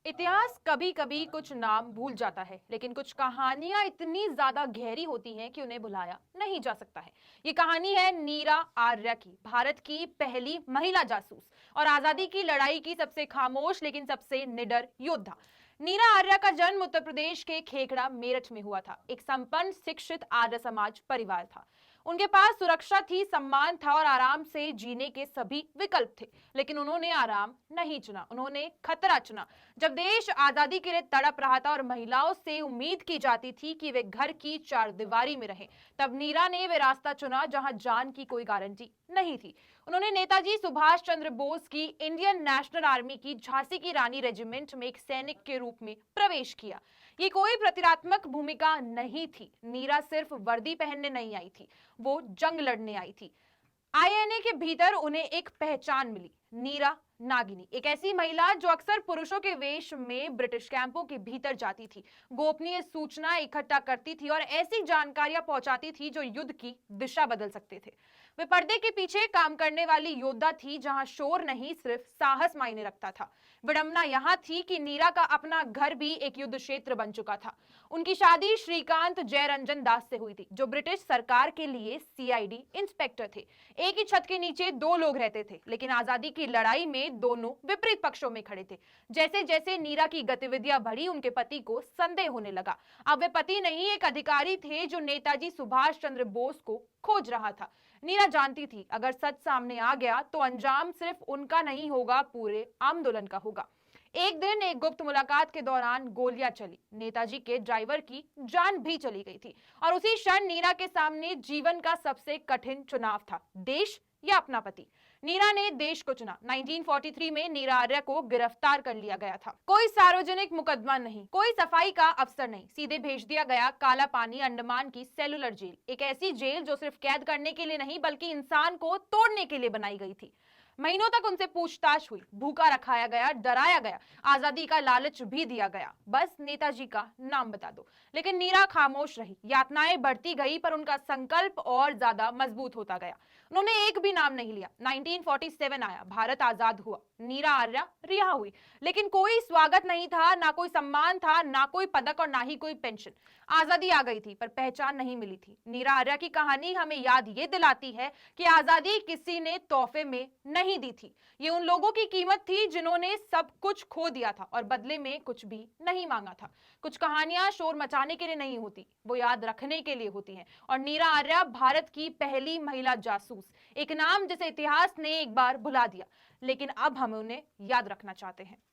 इतिहास कभी कभी कुछ नाम भूल जाता है, लेकिन कुछ कहानियां इतनी ज्यादा गहरी होती हैं कि उन्हें भुलाया नहीं जा सकता है। ये कहानी है नीरा आर्या की, भारत की पहली महिला जासूस और आजादी की लड़ाई की सबसे खामोश लेकिन सबसे निडर योद्धा। नीरा आर्या का जन्म उत्तर प्रदेश के खेखड़ा मेरठ में हुआ था। एक संपन्न शिक्षित आर्य समाज परिवार था। उनके पास सुरक्षा थी, सम्मान था और आराम से जीने के सभी विकल्प थे। लेकिन उन्होंने आराम नहीं चुना, उन्होंने खतरा चुना। जब देश आजादी के लिए तड़प रहा था और महिलाओं से उम्मीद की जाती थी कि वे घर की चारदीवारी में रहें, तब नीरा ने वे रास्ता चुना जहां जान की कोई गारंटी नहीं थी। उन्होंने नेताजी सुभाष चंद्र बोस की इंडियन नेशनल आर्मी की झांसी की रानी रेजिमेंट में एक सैनिक के रूप में प्रवेश किया। ये कोई प्रतिरात्मक भूमिका नहीं थी। नीरा सिर्फ वर्दी पहनने नहीं आई थी, वो जंग लड़ने आई थी। आईएनए के भीतर उन्हें एक पहचान मिली, नीरा नागिनी, एक ऐसी महिला जो अक्सर पुरुषों के वेश में ब्रिटिश कैंपों के भीतर जाती थी, गोपनीय सूचना इकट्ठा करती थी और ऐसी जानकारियां पहुंचाती थी जो युद्ध की दिशा बदल सकते थे। वे पर्दे के पीछे काम करने वाली योद्धा थी, जहां शोर नहीं सिर्फ साहस मायने रखता था। विडंबना यहां थी कि नीरा का अपना घर भी एक युद्ध क्षेत्र बन चुका था। उनकी शादी श्रीकांत जयरंजन दास से हुई थी, जो ब्रिटिश सरकार के लिए सीआईडी इंस्पेक्टर थे। एक ही छत के नीचे दो लोग रहते थे, लेकिन आजादी की लड़ाई में दोनों विपरीत पक्षों में खड़े थे। जैसे जैसे नीरा की गतिविधियां बढ़ी, उनके पति को संदेह होने लगा। अब वे पति नहीं, एक अधिकारी थे जो नेताजी सुभाष चंद्र बोस को खोज रहा था। नीरा जानती थी, अगर सच सामने आ गया तो अंजाम सिर्फ उनका नहीं होगा, पूरे आंदोलन का होगा। एक दिन एक गुप्त मुलाकात के दौरान गोलियां चली, नेताजी के ड्राइवर की जान भी चली गई थी और उसी क्षण नीरा के सामने जीवन का सबसे कठिन चुनाव था, देश या अपना पति। नीरा ने देश को चुना। 1943 में नीरा आर्या को गिरफ्तार कर लिया गया था। कोई सार्वजनिक मुकदमा नहीं, कोई सफाई का अफसर नहीं, सीधे भेज दिया गया काला पानी अंडमान की सेलुलर जेल। एक ऐसी जेल जो सिर्फ कैद करने के लिए नहीं बल्कि इंसान को तोड़ने के लिए बनाई गई थी। महीनों तक उनसे पूछताछ हुई, भूखा रखाया गया, डराया गया, आजादी का लालच भी दिया गया, बस नेताजी का नाम बता दो। लेकिन नीरा खामोश रही। यातनाएं बढ़ती गई पर उनका संकल्प और ज्यादा मजबूत होता गया। उन्होंने एक भी नाम नहीं लिया। 1947 आया, भारत आजाद हुआ, नीरा आर्या रिहा हुई, लेकिन कोई स्वागत नहीं था, ना कोई सम्मान था, ना कोई पदक और ना ही कोई पेंशन। आजादी आ गई थी पर पहचान नहीं मिली थी। नीरा आर्या की कहानी हमें याद ये दिलाती है कि आजादी किसी ने तोहफे में नहीं दी थी। ये उन लोगों की कीमत थी जिन्होंने सब कुछ खो दिया था और बदले में कुछ भी नहीं मांगा था। कुछ कहानियां शोर मचाने के लिए नहीं होती, वो याद रखने के लिए होती हैं। और नीरा आर्या भारत की पहली महिला जासूस, एक नाम जिसे इतिहास ने एक बार भुला दिया, लेकिन अब हम उन्हें याद रखना चाहते हैं।